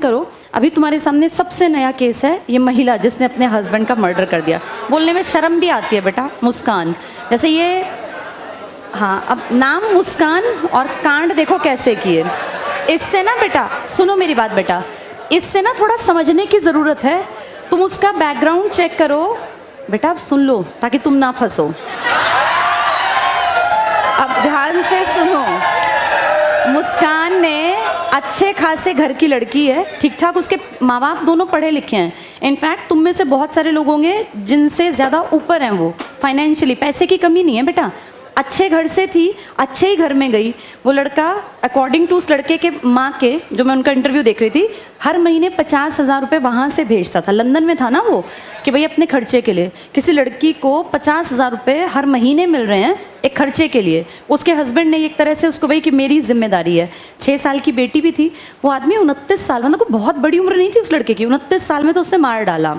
करो, अभी तुम्हारे सामने सबसे नया केस है, ये महिला जिसने अपने हस्बैंड का मर्डर कर दिया। बोलने में शर्म भी आती है बेटा, मुस्कान। जैसे ये, हाँ, अब नाम मुस्कान और कांड देखो कैसे किए। इससे ना बेटा, सुनो मेरी बात बेटा, इससे ना थोड़ा समझने की ज़रूरत है। तुम उसका बैकग्राउंड चेक करो बेटा, अब सुन लो ताकि तुम ना फंसो। अब ध्यान से सुनो। मुस्कान ने अच्छे खासे घर की लड़की है, ठीक ठाक, उसके माँ बाप दोनों पढ़े लिखे हैं। इनफैक्ट तुम में से बहुत सारे लोग होंगे जिनसे ज़्यादा ऊपर हैं वो फाइनेंशियली, पैसे की कमी नहीं है बेटा। अच्छे घर से थी, अच्छे ही घर में गई। वो लड़का अकॉर्डिंग टू उस लड़के के माँ के, जो मैं उनका इंटरव्यू देख रही थी, हर महीने 50,000 रुपये वहाँ से भेजता था। लंदन में था ना वो, कि भाई अपने खर्चे के लिए। किसी लड़की को 50,000 रुपये हर महीने मिल रहे हैं एक खर्चे के लिए। उसके हस्बैंड ने एक तरह से उसको भाई कि मेरी जिम्मेदारी है। 6 साल की बेटी भी थी। वो आदमी 29 साल, मतलब कोई बहुत बड़ी उम्र नहीं थी उस लड़के की, 29 साल में तो उसने मार डाला।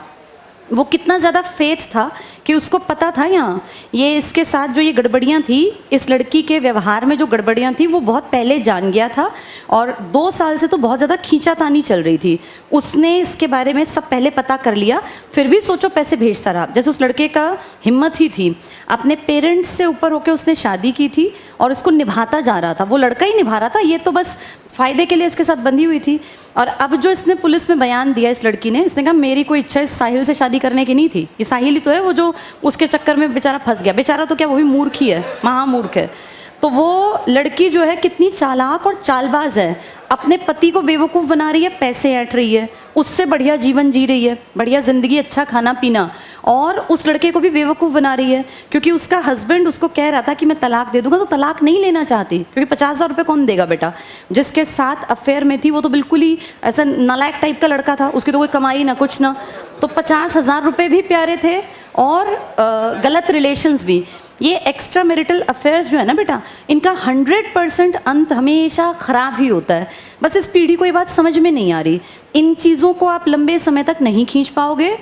वो कितना ज़्यादा फेथ था कि उसको पता था यहाँ ये इसके साथ जो ये गड़बड़ियाँ थी, इस लड़की के व्यवहार में जो गड़बड़ियाँ थी वो बहुत पहले जान गया था। और 2 साल से तो बहुत ज़्यादा खींचातानी चल रही थी। उसने इसके बारे में सब पहले पता कर लिया, फिर भी सोचो पैसे भेजता रहा। जैसे उस लड़के का हिम्मत ही थी, अपने पेरेंट्स से ऊपर होकर उसने शादी की थी और उसको निभाता जा रहा था। वो लड़का ही निभा रहा था, ये तो बस फ़ायदे के लिए इसके साथ बंधी हुई थी। और अब जो इसने पुलिस में बयान दिया इस लड़की ने, इसने कहा मेरी कोई इच्छा इस साहिल से शादी करने की नहीं थी। ये साहिल ही तो है वो जो उसके चक्कर में बेचारा फंस गया। बेचारा तो क्या, वो भी मूर्ख ही है, महामूर्ख है। तो वो लड़की जो है कितनी चालाक और चालबाज है, अपने पति को बेवकूफ़ बना रही है, पैसे ऐंठ रही है, उससे बढ़िया जीवन जी रही है, बढ़िया ज़िंदगी, अच्छा खाना पीना, और उस लड़के को भी बेवकूफ़ बना रही है। क्योंकि उसका हस्बैंड उसको कह रहा था कि मैं तलाक दे दूंगा, तो तलाक नहीं लेना चाहती, क्योंकि 50,000 रुपये कौन देगा बेटा। जिसके साथ अफेयर में थी वो तो बिल्कुल ही ऐसा नालायक टाइप का लड़का था, उसकी तो कोई कमाई ना कुछ ना। तो 50,000 रुपये भी प्यारे थे और गलत रिलेशंस भी। ये एक्स्ट्रा मैरिटल अफेयर्स जो है ना बेटा, इनका 100% अंत हमेशा ख़राब ही होता है। बस इस पीढ़ी को ये बात समझ में नहीं आ रही। इन चीज़ों को आप लंबे समय तक नहीं खींच पाओगे,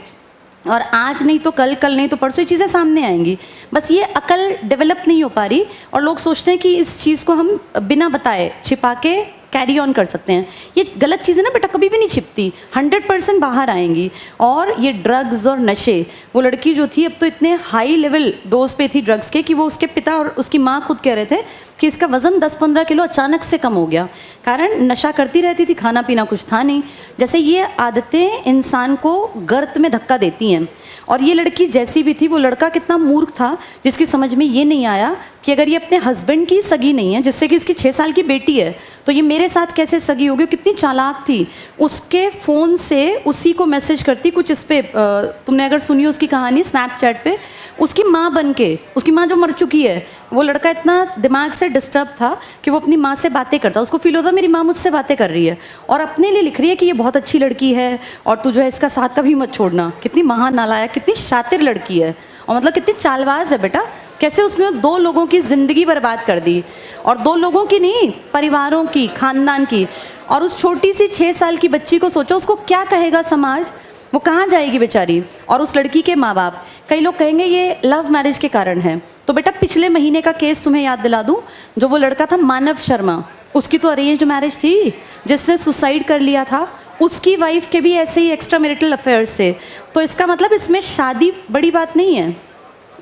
और आज नहीं तो कल, कल नहीं तो परसों ये चीज़ें सामने आएंगी। बस ये अकल डेवलप नहीं हो पा रही, और लोग सोचते हैं कि इस चीज़ को हम बिना बताए छिपा के कैरी ऑन कर सकते हैं। ये गलत चीज़ें ना बेटा कभी भी नहीं छिपती, 100% बाहर आएंगी। और ये ड्रग्स और नशे, वो लड़की जो थी अब तो इतने हाई लेवल डोज पे थी ड्रग्स के कि वो उसके पिता और उसकी माँ खुद कह रहे थे कि इसका वज़न 10-15 किलो अचानक से कम हो गया। कारण नशा करती रहती थी, खाना पीना कुछ था नहीं। जैसे ये आदतें इंसान को गर्त में धक्का देती हैं। और ये लड़की जैसी भी थी, वो लड़का कितना मूर्ख था जिसकी समझ में ये नहीं आया कि अगर ये अपने हस्बैंड की सगी नहीं है, जिससे कि इसकी 6 साल की बेटी है, तो ये मेरे साथ कैसे सगी होगी। कितनी चालाक थी, उसके फ़ोन से उसी को मैसेज करती कुछ इस पे, तुमने अगर सुनी उसकी कहानी स्नैपचैट पे, उसकी माँ बन के, उसकी माँ जो मर चुकी है। वो लड़का इतना दिमाग से डिस्टर्ब था कि वो अपनी माँ से बातें करता, उसको फील होता मेरी माँ मुझसे बातें कर रही है, और अपने लिए लिख रही है कि ये बहुत अच्छी लड़की है और तू जो है इसका साथ कभी मत छोड़ना। कितनी महानालायक, कितनी शातिर लड़की है, और मतलब कितनी चालबाज है बेटा। कैसे उसने 2 लोगों की ज़िंदगी बर्बाद कर दी, और 2 लोगों की नहीं, परिवारों की, खानदान की। और उस छोटी सी 6 साल की बच्ची को सोचो, उसको क्या कहेगा समाज, वो कहाँ जाएगी बेचारी। और उस लड़की के माँ बाप, कई लोग कहेंगे ये लव मैरिज के कारण है। तो बेटा पिछले महीने का केस तुम्हें याद दिला दूँ, जो वो लड़का था मानव शर्मा, उसकी तो अरेंज्ड मैरिज थी, जिसने सुसाइड कर लिया था। उसकी वाइफ के भी ऐसे ही एक्स्ट्रा मैरिटल अफेयर्स थे। तो इसका मतलब इसमें शादी बड़ी बात नहीं है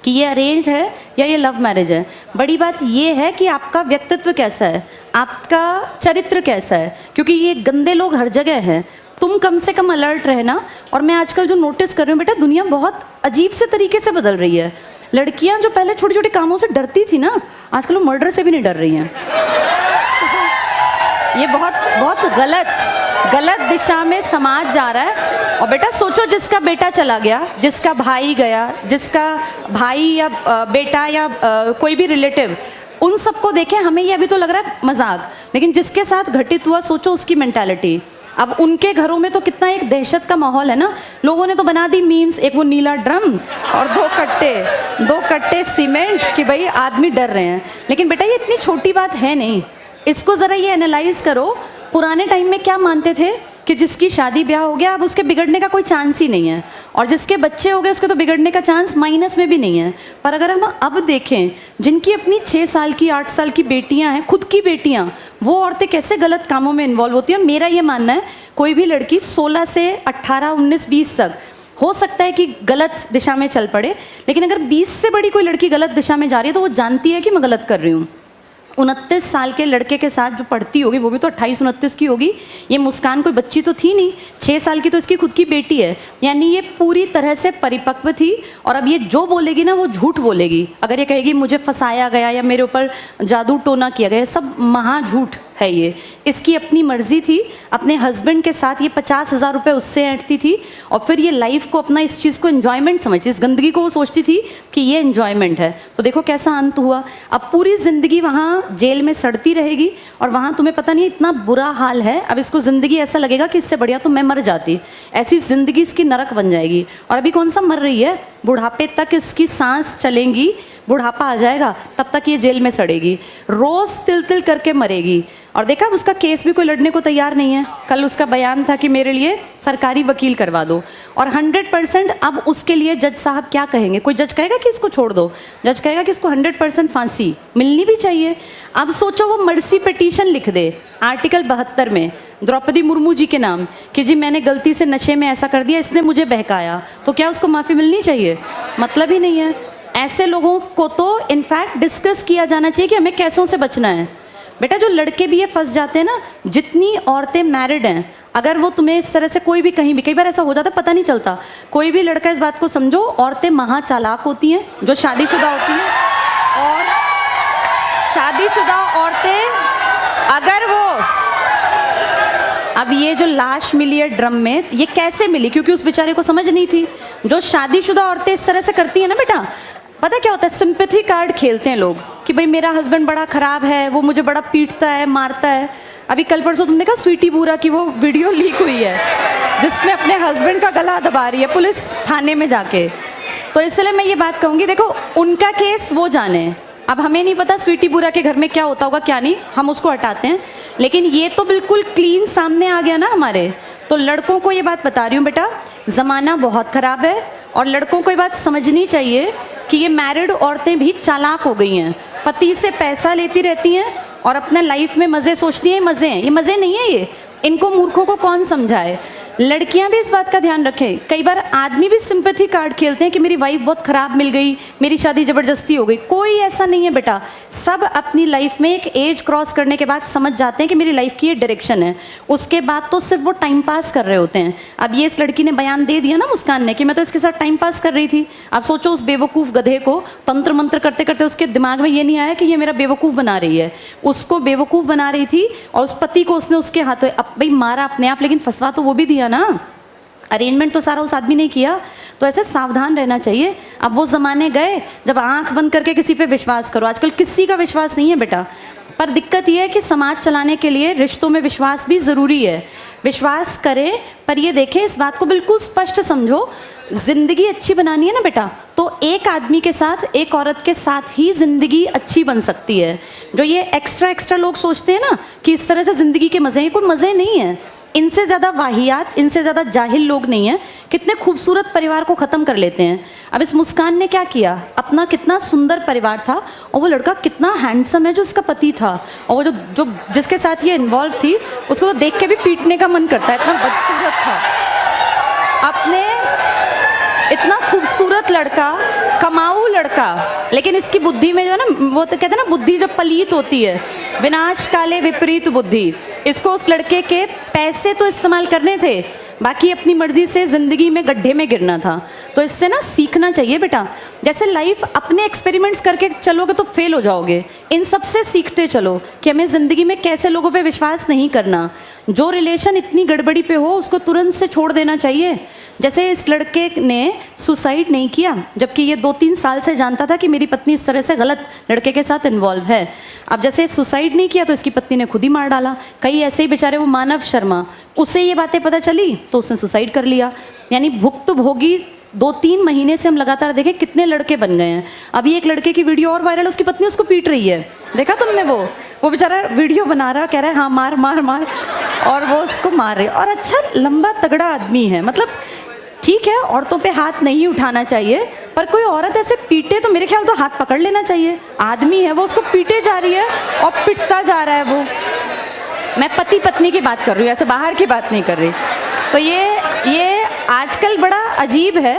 कि ये अरेंज है या ये लव मैरिज है। बड़ी बात ये है कि आपका व्यक्तित्व कैसा है, आपका चरित्र कैसा है। क्योंकि ये गंदे लोग हर जगह हैं, तुम कम से कम अलर्ट रहना। और मैं आजकल जो नोटिस कर रही हूँ बेटा, दुनिया बहुत अजीब से तरीके से बदल रही है। लड़कियाँ जो पहले छोटे छोटे कामों से डरती थी ना, आजकल वो मर्डर से भी नहीं डर रही हैं। ये बहुत बहुत गलत दिशा में समाज जा रहा है। और बेटा सोचो, जिसका बेटा चला गया, जिसका भाई गया, जिसका भाई या बेटा या कोई भी रिलेटिव, उन सबको देखें हमें ये अभी तो लग रहा है मजाक, लेकिन जिसके साथ घटित हुआ सोचो उसकी मेंटालिटी। अब उनके घरों में तो कितना एक दहशत का माहौल है ना। लोगों ने तो बना दी मीम्स, एक वो नीला ड्रम और 2 कट्टे सीमेंट, कि भाई आदमी डर रहे हैं। लेकिन बेटा ये इतनी छोटी बात है नहीं, इसको ज़रा ये एनालाइज करो। पुराने टाइम में क्या मानते थे कि जिसकी शादी ब्याह हो गया अब उसके बिगड़ने का कोई चांस ही नहीं है। और जिसके बच्चे हो गए उसके तो बिगड़ने का चांस माइनस में भी नहीं है। पर अगर हम अब देखें, जिनकी अपनी 6 साल की 8 साल की बेटियां हैं, खुद की बेटियां, वो औरतें कैसे गलत कामों में इन्वॉल्व होती हैं। मेरा ये मानना है कोई भी लड़की 16 से 18, 19, 20 तक हो सकता है कि गलत दिशा में चल पड़े, लेकिन अगर 20 से बड़ी कोई लड़की गलत दिशा में जा रही है तो वो जानती है कि मैं गलत कर रही हूँ। 29 साल के लड़के के साथ जो पढ़ती होगी वो भी तो 28-29 की होगी। ये मुस्कान कोई बच्ची तो थी नहीं, 6 साल की तो इसकी खुद की बेटी है। यानी ये पूरी तरह से परिपक्व थी और अब ये जो बोलेगी ना वो झूठ बोलेगी। अगर ये कहेगी मुझे फंसाया गया या मेरे ऊपर जादू टोना किया गया, सब महा झूठ है ये। इसकी अपनी मर्जी थी, अपने हस्बैंड के साथ ये 50,000 रुपये उससे ऐंठती थी और फिर ये लाइफ को अपना इस चीज़ को एंजॉयमेंट समझती, इस गंदगी को वो सोचती थी कि ये एंजॉयमेंट है। तो देखो कैसा अंत हुआ। अब पूरी ज़िंदगी वहाँ जेल में सड़ती रहेगी और वहाँ तुम्हें पता नहीं इतना बुरा हाल है। अब इसको ज़िंदगी ऐसा लगेगा कि इससे बढ़िया तो मैं मर जाती, ऐसी ज़िंदगी इसकी नरक बन जाएगी। और अभी कौन सा मर रही है, बुढ़ापे तक इसकी सांस चलेंगी, बुढ़ापा आ जाएगा तब तक ये जेल में सड़ेगी, रोज़ तिल तिल करके मरेगी। और देखा उसका केस भी कोई लड़ने को तैयार नहीं है। कल उसका बयान था कि मेरे लिए सरकारी वकील करवा दो, और 100% अब उसके लिए जज साहब क्या कहेंगे। कोई जज कहेगा कि इसको छोड़ दो, जज कहेगा कि इसको 100% फांसी मिलनी भी चाहिए। अब सोचो वो मर्सी पिटीशन लिख दे आर्टिकल 72 में द्रौपदी मुर्मू जी के नाम कि जी मैंने गलती से नशे में ऐसा कर दिया, इसने मुझे बहकाया, तो क्या उसको माफ़ी मिलनी चाहिए? मतलब ही नहीं है। ऐसे लोगों को तो इनफैक्ट डिस्कस किया जाना चाहिए कि हमें कैसों से बचना है। बेटा जो लड़के भी ये फंस जाते हैं ना, जितनी औरतें मैरिड हैं, अगर वो तुम्हें इस तरह से कोई भी कहीं भी, कई बार ऐसा हो जाता है पता नहीं चलता, कोई भी लड़का इस बात को समझो, औरतें महा चालाक होती हैं जो शादीशुदा होती हैं। और शादीशुदा औरतें अगर वो, अब ये जो लाश मिली है ड्रम में, ये कैसे मिली? क्योंकि उस बेचारे को समझ नहीं थी। जो शादीशुदा औरतें इस तरह से करती हैं ना बेटा, पता क्या होता है, सिंपैथी कार्ड खेलते हैं लोग कि भाई मेरा हस्बैंड बड़ा ख़राब है, वो मुझे बड़ा पीटता है, मारता है। अभी कल परसों तुमने कहा स्वीटी बूरा की वो वीडियो लीक हुई है जिसमें अपने हस्बैंड का गला दबा रही है पुलिस थाने में जाके। तो इसलिए मैं ये बात कहूँगी, देखो उनका केस वो जाने, अब हमें नहीं पता स्वीटी बूरा के घर में क्या होता होगा क्या नहीं, हम उसको हटाते हैं, लेकिन ये तो बिल्कुल क्लीन सामने आ गया ना हमारे। तो लड़कों को ये बात बता रही हूँ बेटा, ज़माना बहुत ख़राब है और लड़कों को ये बात समझनी चाहिए कि ये मैरिड औरतें भी चालाक हो गई हैं, पति से पैसा लेती रहती हैं और अपने लाइफ में मज़े सोचती हैं। मज़े हैं ये, मज़े नहीं है ये, इनको मूर्खों को कौन समझाए। लड़कियां भी इस बात का ध्यान रखें। कई बार आदमी भी सिंपैथी कार्ड खेलते हैं कि मेरी वाइफ बहुत ख़राब मिल गई, मेरी शादी ज़बरदस्ती हो गई। कोई ऐसा नहीं है बेटा, सब अपनी लाइफ में एक एज क्रॉस करने के बाद समझ जाते हैं कि मेरी लाइफ की ये डायरेक्शन है, उसके बाद तो सिर्फ वो टाइम पास कर रहे होते हैं। अब ये इस लड़की ने बयान दे दिया ना मुस्कान ने कि मैं तो इसके साथ टाइम पास कर रही थी। अब सोचो उस बेवकूफ़ गधे को तंत्र मंत्र करते करते उसके दिमाग में ये नहीं आया कि ये मेरा बेवकूफ़ बना रही है, उसको बेवकूफ़ बना रही थी और उस पति को उसने उसके हाथों अब भाई मारा अपने आप, लेकिन फंसवा तो वो भी दिया ना, अरेंजमेंट तो सारा उस आदमी ने किया। तो ऐसे सावधान रहना चाहिए। अब वो ज़माने गए जब आंख बंद करके किसी पे विश्वास करो, आजकल किसी का विश्वास नहीं है बेटा। पर दिक्कत ये है कि समाज चलाने के लिए रिश्तों में विश्वास भी ज़रूरी है। विश्वास करें पर ये देखें, इस बात को बिल्कुल स्पष्ट समझो, ज़िंदगी अच्छी बनानी है ना बेटा, तो एक आदमी के साथ एक औरत के साथ ही ज़िंदगी अच्छी बन सकती है। जो ये एक्स्ट्रा लोग सोचते हैं ना कि इस तरह से ज़िंदगी के मज़े हैं, कोई मज़े नहीं है। इनसे ज़्यादा वाहियात, इनसे ज़्यादा जाहिल लोग नहीं हैं, कितने खूबसूरत परिवार को ख़त्म कर लेते हैं। अब इस मुस्कान ने क्या किया, अपना कितना सुंदर परिवार था और वो लड़का कितना हैंडसम है जो उसका पति था, और वो जो जिसके साथ ये इन्वॉल्व थी उसको तो देख के भी पीटने का मन करता है, इतना बदसूरत था। अपने इतना खूबसूरत लड़का, कमाऊ लड़का, लेकिन इसकी बुद्धि में जो है ना, वो तो कहते हैं ना बुद्धि जब पलीत होती है, विनाश काले विपरीत बुद्धि। इसको उस लड़के के पैसे तो इस्तेमाल करने थे, बाकी अपनी मर्जी से ज़िंदगी में गड्ढे में गिरना था। तो इससे ना सीखना चाहिए बेटा। जैसे लाइफ अपने एक्सपेरिमेंट्स करके चलोगे तो फेल हो जाओगे, इन सब से सीखते चलो कि हमें ज़िंदगी में कैसे लोगों पे विश्वास नहीं करना। जो रिलेशन इतनी गड़बड़ी पे हो उसको तुरंत से छोड़ देना चाहिए। जैसे इस लड़के ने सुसाइड नहीं किया, जबकि ये 2-3 साल से जानता था कि मेरी पत्नी इस तरह से गलत लड़के के साथ इन्वॉल्व है। अब जैसे सुसाइड नहीं किया तो इसकी पत्नी ने खुद ही मार डाला। कई ऐसे ही बेचारे, वो मानव शर्मा, उसे ये बातें पता चली तो उसने सुसाइड कर लिया। यानी भुक्तभोगी 2-3 महीने से हम लगातार देखें कितने लड़के बन गए हैं। अभी एक लड़के की वीडियो और वायरल, उसकी पत्नी उसको पीट रही है, देखा तुमने? वो बेचारा वीडियो बना रहा, कह रहा है हाँ मार मार मार, और वो उसको मार रही। और अच्छा लंबा तगड़ा आदमी है, मतलब ठीक है, औरतों पे हाथ नहीं उठाना चाहिए, पर कोई औरत ऐसे पीटे तो मेरे ख्याल तो हाथ पकड़ लेना चाहिए। आदमी है वो, उसको पीटे जा रही है और पिटता जा रहा है वो। मैं पति पत्नी की बात कर रही हूँ, ऐसे बाहर की बात नहीं कर रही। तो ये आजकल बड़ा अजीब है।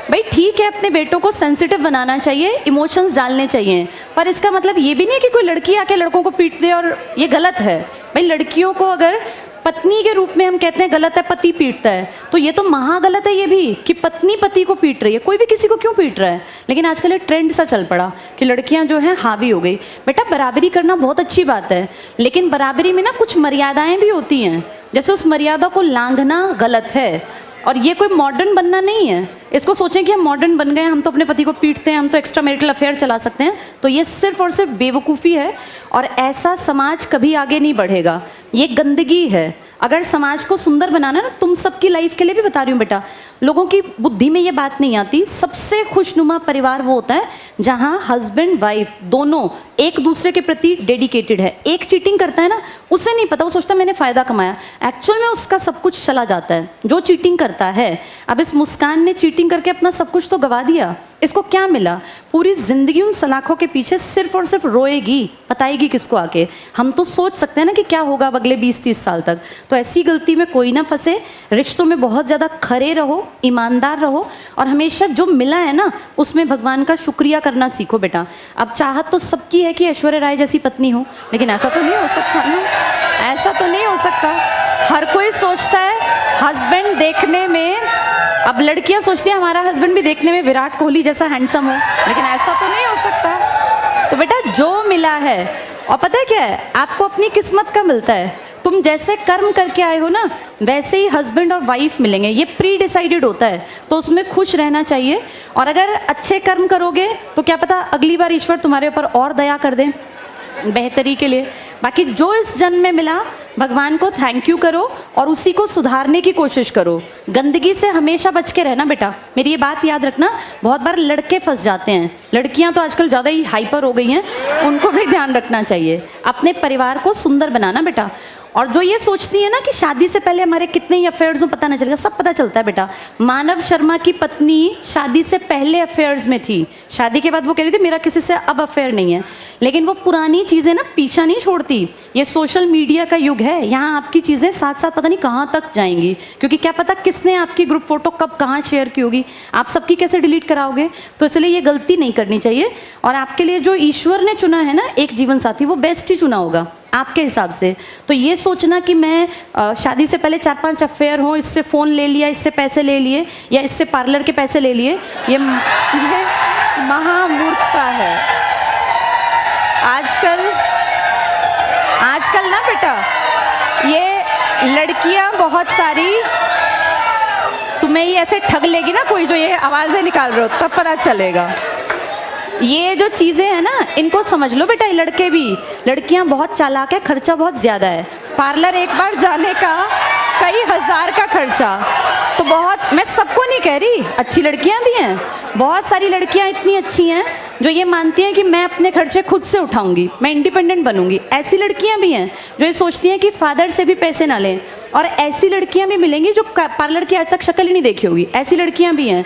भाई ठीक है, अपने बेटों को सेंसिटिव बनाना चाहिए, इमोशंस डालने चाहिए, पर इसका मतलब ये भी नहीं है कि कोई लड़की आके लड़कों को पीट दे, और ये गलत है। भाई लड़कियों को अगर पत्नी के रूप में हम कहते हैं गलत है, पति पीटता है, तो ये तो महा गलत है ये भी, कि पत्नी पति को पीट रही है। कोई भी किसी को क्यों पीट रहा है? लेकिन आजकल ये ट्रेंड सा चल पड़ा कि लड़कियां जो हैं हावी हो गई। बेटा बराबरी करना बहुत अच्छी बात है, लेकिन बराबरी में ना कुछ मर्यादाएं भी होती हैं, जैसे उस मर्यादा को लांघना गलत है। और ये कोई मॉडर्न बनना नहीं है। इसको सोचें कि हम मॉडर्न बन गए, हम तो अपने पति को पीटते हैं, हम तो एक्स्ट्रा मैरिटल अफेयर चला सकते हैं, तो ये सिर्फ और सिर्फ बेवकूफ़ी है, और ऐसा समाज कभी आगे नहीं बढ़ेगा। ये गंदगी है। अगर समाज को सुंदर बनाना ना, तुम सबकी लाइफ के लिए भी बता रही हूँ बेटा, लोगों की बुद्धि में ये बात नहीं आती। सबसे खुशनुमा परिवार वो होता है जहाँ हस्बैंड वाइफ दोनों एक दूसरे के प्रति डेडिकेटेड है। एक चीटिंग करता है ना, उसे नहीं पता, वो सोचता है मैंने फ़ायदा कमाया, एक्चुअल में उसका सब कुछ चला जाता है जो चीटिंग करता है। अब इस मुस्कान ने चीटिंग करके अपना सब कुछ तो गवा दिया। इसको क्या मिला? पूरी जिंदगी उन सलाखों के पीछे सिर्फ और सिर्फ रोएगी, बताएगी किसको आके। हम तो सोच सकते हैं ना कि क्या होगा अब अगले 20-30 साल तक। तो ऐसी गलती में कोई ना फंसे। रिश्तों में बहुत ज़्यादा खरे रहो, ईमानदार रहो, और हमेशा जो मिला है ना उसमें भगवान का शुक्रिया करना सीखो बेटा। अब चाहत तो सबकी है कि ऐश्वर्या राय जैसी पत्नी हो, लेकिन ऐसा तो नहीं हो सकता ना, ऐसा तो नहीं हो सकता। हर कोई सोचता है हस्बैंड देखने में, अब लड़कियां सोचती हैं हमारा हस्बैंड भी देखने में विराट कोहली जैसा हैंडसम हो, लेकिन ऐसा तो नहीं हो सकता। तो बेटा जो मिला है, और पता है क्या है, आपको अपनी किस्मत का मिलता है। तुम जैसे कर्म करके आए हो ना, वैसे ही हस्बैंड और वाइफ मिलेंगे, ये प्री डिसाइडेड होता है। तो उसमें खुश रहना चाहिए, और अगर अच्छे कर्म करोगे तो क्या पता अगली बार ईश्वर तुम्हारे ऊपर और दया कर दें बेहतरी के लिए। बाकी जो इस जन्म में मिला, भगवान को थैंक यू करो और उसी को सुधारने की कोशिश करो। गंदगी से हमेशा बच के रहना बेटा, मेरी ये बात याद रखना। बहुत बार लड़के फंस जाते हैं, लड़कियां तो आजकल ज़्यादा ही हाइपर हो गई हैं, उनको भी ध्यान रखना चाहिए। अपने परिवार को सुंदर बनाना बेटा। और जो ये सोचती है ना कि शादी से पहले हमारे कितने ही अफेयर्स हो पता नहीं चलेगा, सब पता चलता है बेटा। मानव शर्मा की पत्नी शादी से पहले अफेयर्स में थी, शादी के बाद वो कह रही थी मेरा किसी से अब अफेयर नहीं है, लेकिन वो पुरानी चीज़ें ना पीछा नहीं छोड़ती। ये सोशल मीडिया का युग है, यहाँ आपकी चीज़ें साथ साथ पता नहीं कहाँ तक जाएंगी, क्योंकि क्या पता किसने आपकी ग्रुप फोटो कब कहाँ शेयर की होगी, आप सबकी कैसे डिलीट कराओगे। तो इसलिए ये गलती नहीं करनी चाहिए। और आपके लिए जो ईश्वर ने चुना है ना एक जीवन साथी, वो बेस्ट ही चुना होगा आपके हिसाब से। तो ये सोचना कि मैं शादी से पहले 4-5 अफेयर हों, इससे फ़ोन ले लिया, इससे पैसे ले लिए, या इससे पार्लर के पैसे ले लिए, ये महामूर्खता है। आजकल ना बेटा ये लड़कियां बहुत सारी, तुम्हें ये ऐसे ठग लेगी ना कोई, जो ये आवाज़ें निकाल रहे हो, तब पता चलेगा। ये जो चीज़ें हैं ना इनको समझ लो बेटा। लड़के भी, लड़कियां बहुत चालाक है, खर्चा बहुत ज़्यादा है। पार्लर एक बार जाने का कई हज़ार का खर्चा, तो बहुत, मैं सबको नहीं कह रही, अच्छी लड़कियां भी हैं, बहुत सारी लड़कियां इतनी अच्छी हैं जो ये मानती हैं कि मैं अपने खर्चे खुद से उठाऊंगी, मैं इंडिपेंडेंट बनूंगी। ऐसी लड़कियां भी हैं जो ये सोचती हैं कि फादर से भी पैसे ना लें, और ऐसी लड़कियां भी मिलेंगी जो पार्लर की आज तक शक्ल ही नहीं देखी होगी, ऐसी लड़कियां भी हैं।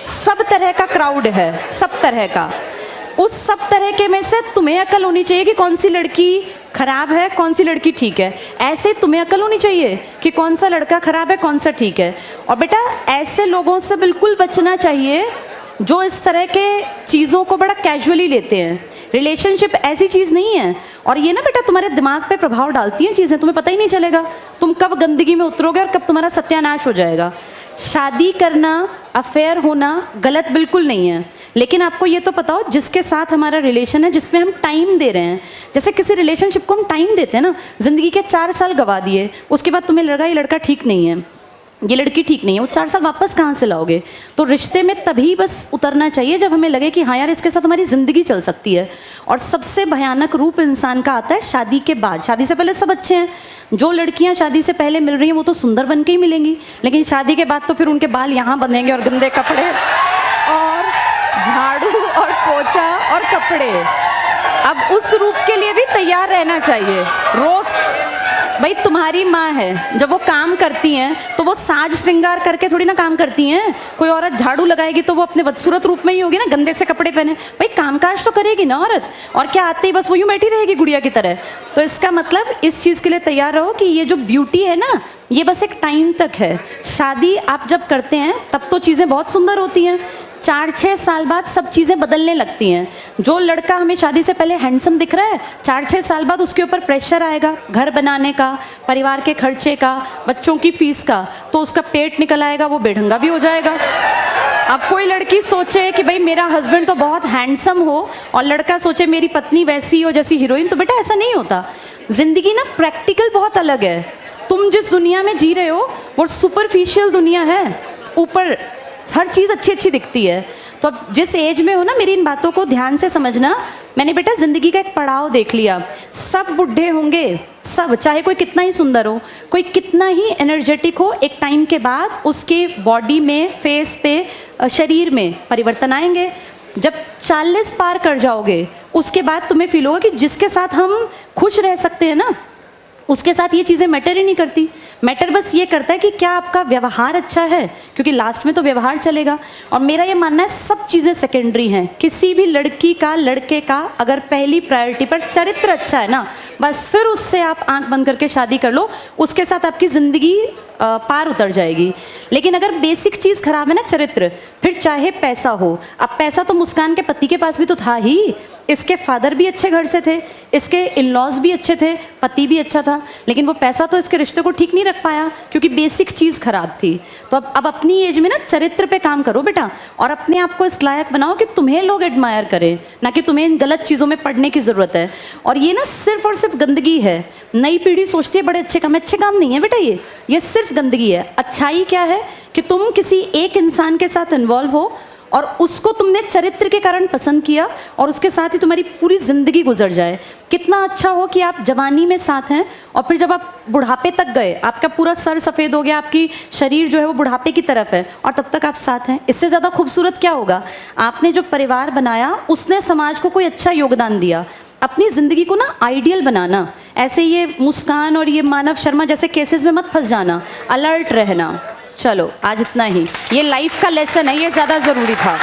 सब तरह का क्राउड है, सब तरह का। उस सब तरह के में से तुम्हें अकल होनी चाहिए कि कौन सी लड़की खराब है, कौन सी लड़की ठीक है। ऐसे तुम्हें अकल होनी चाहिए कि कौन सा लड़का खराब है, कौन सा ठीक है। और बेटा ऐसे लोगों से बिल्कुल बचना चाहिए जो इस तरह के चीज़ों को बड़ा कैजुअली लेते हैं। रिलेशनशिप ऐसी चीज़ नहीं है, और ये ना बेटा तुम्हारे दिमाग पे प्रभाव डालती हैं चीज़ें, तुम्हें पता ही नहीं चलेगा तुम कब गंदगी में उतरोगे और कब तुम्हारा सत्यानाश हो जाएगा। शादी करना, अफेयर होना गलत बिल्कुल नहीं है, लेकिन आपको ये तो पता हो जिसके साथ हमारा रिलेशन है, जिसमें हम टाइम दे रहे हैं। जैसे किसी रिलेशनशिप को हम टाइम देते हैं ना, ज़िंदगी के 4 साल गवा दिए, उसके बाद तुम्हें लगा ये लड़का ठीक नहीं है, ये लड़की ठीक नहीं है, वो 4 साल वापस कहाँ से लाओगे। तो रिश्ते में तभी बस उतरना चाहिए जब हमें लगे कि हाँ यार इसके साथ हमारी ज़िंदगी चल सकती है। और सबसे भयानक रूप इंसान का आता है शादी के बाद। शादी से पहले सब अच्छे हैं, जो लड़कियां शादी से पहले मिल रही हैं वो तो सुंदर बन के ही मिलेंगी, लेकिन शादी के बाद तो फिर उनके बाल यहाँ बंधेंगे और गंदे कपड़े और झाड़ू और पोछा और कपड़े। अब उस रूप के लिए भी तैयार रहना चाहिए। भाई तुम्हारी माँ है, जब वो काम करती हैं तो वो साज श्रृंगार करके थोड़ी ना काम करती हैं। कोई औरत झाड़ू लगाएगी तो वो अपने बदसूरत रूप में ही होगी ना, गंदे से कपड़े पहने। भाई कामकाज तो करेगी ना औरत, और क्या आते ही बस वो यूं बैठी रहेगी गुड़िया की तरह। तो इसका मतलब इस चीज़ के लिए तैयार रहो कि ये जो ब्यूटी है ना, ये बस एक टाइम तक है। शादी आप जब करते हैं तब तो चीज़ें बहुत सुंदर होती हैं, 4-6 साल बाद सब चीज़ें बदलने लगती हैं। जो लड़का हमें शादी से पहले हैंडसम दिख रहा है, 4-6 साल बाद उसके ऊपर प्रेशर आएगा घर बनाने का, परिवार के खर्चे का, बच्चों की फीस का, तो उसका पेट निकल आएगा, वो बेढंगा भी हो जाएगा। अब कोई लड़की सोचे कि भाई मेरा हस्बैंड तो बहुत हैंडसम हो, और लड़का सोचे मेरी पत्नी वैसी हो जैसी हीरोइन, तो बेटा ऐसा नहीं होता। ज़िंदगी ना प्रैक्टिकल बहुत अलग है। तुम जिस दुनिया में जी रहे हो वो सुपरफिशियल दुनिया है, ऊपर हर चीज़ अच्छी अच्छी दिखती है। तो अब जिस एज में हो ना, मेरी इन बातों को ध्यान से समझना। मैंने बेटा ज़िंदगी का एक पड़ाव देख लिया। सब बुढ़े होंगे, सब, चाहे कोई कितना ही सुंदर हो, कोई कितना ही एनर्जेटिक हो, एक टाइम के बाद उसके बॉडी में, फेस पे, शरीर में परिवर्तन आएंगे। जब 40 पार कर जाओगे उसके बाद तुम्हें फील होगा कि जिसके साथ हम खुश रह सकते हैं ना, उसके साथ ये चीज़ें मैटर ही नहीं करती। मैटर बस ये करता है कि क्या आपका व्यवहार अच्छा है, क्योंकि लास्ट में तो व्यवहार चलेगा। और मेरा ये मानना है सब चीज़ें सेकेंडरी हैं। किसी भी लड़की का, लड़के का अगर पहली प्रायोरिटी पर चरित्र अच्छा है ना, बस फिर उससे आप आंख बंद करके शादी कर लो, उसके साथ आपकी ज़िंदगी पार उतर जाएगी। लेकिन अगर बेसिक चीज़ खराब है ना, चरित्र, फिर चाहे पैसा हो। अब पैसा तो मुस्कान के पति के पास भी तो था ही, इसके फादर भी अच्छे घर से थे, इसके इन लॉज भी अच्छे थे, पति भी अच्छा था, लेकिन वो पैसा तो इसके रिश्ते को ठीक नहीं रख पाया क्योंकि बेसिक चीज़ खराब थी। तो अब अपनी एज में ना चरित्र पे काम करो बेटा, और अपने आप को इस लायक बनाओ कि तुम्हें लोग एडमायर करें, ना कि तुम्हें इन गलत चीज़ों में पड़ने की ज़रूरत है। और ये ना सिर्फ और सिर्फ गंदगी है। नई पीढ़ी सोचती है बड़े अच्छे काम नहीं है बेटा, ये सिर्फ गंदगी है। अच्छाई क्या है कि तुम किसी एक इंसान के साथ इन्वॉल्व हो और उसको तुमने चरित्र के कारण पसंद किया, और उसके साथ ही तुम्हारी पूरी ज़िंदगी गुजर जाए। कितना अच्छा हो कि आप जवानी में साथ हैं और फिर जब आप बुढ़ापे तक गए, आपका पूरा सर सफ़ेद हो गया, आपकी शरीर जो है वो बुढ़ापे की तरफ है, और तब तक आप साथ हैं। इससे ज़्यादा खूबसूरत क्या होगा? आपने जो परिवार बनाया उसने समाज को कोई अच्छा योगदान दिया। अपनी ज़िंदगी को ना आइडियल बनाना। ऐसे ये मुस्कान और ये मानव शर्मा जैसे केसेस में मत फंस जाना, अलर्ट रहना। चलो आज इतना ही, ये लाइफ का लेसन है, ये ज़्यादा ज़रूरी था।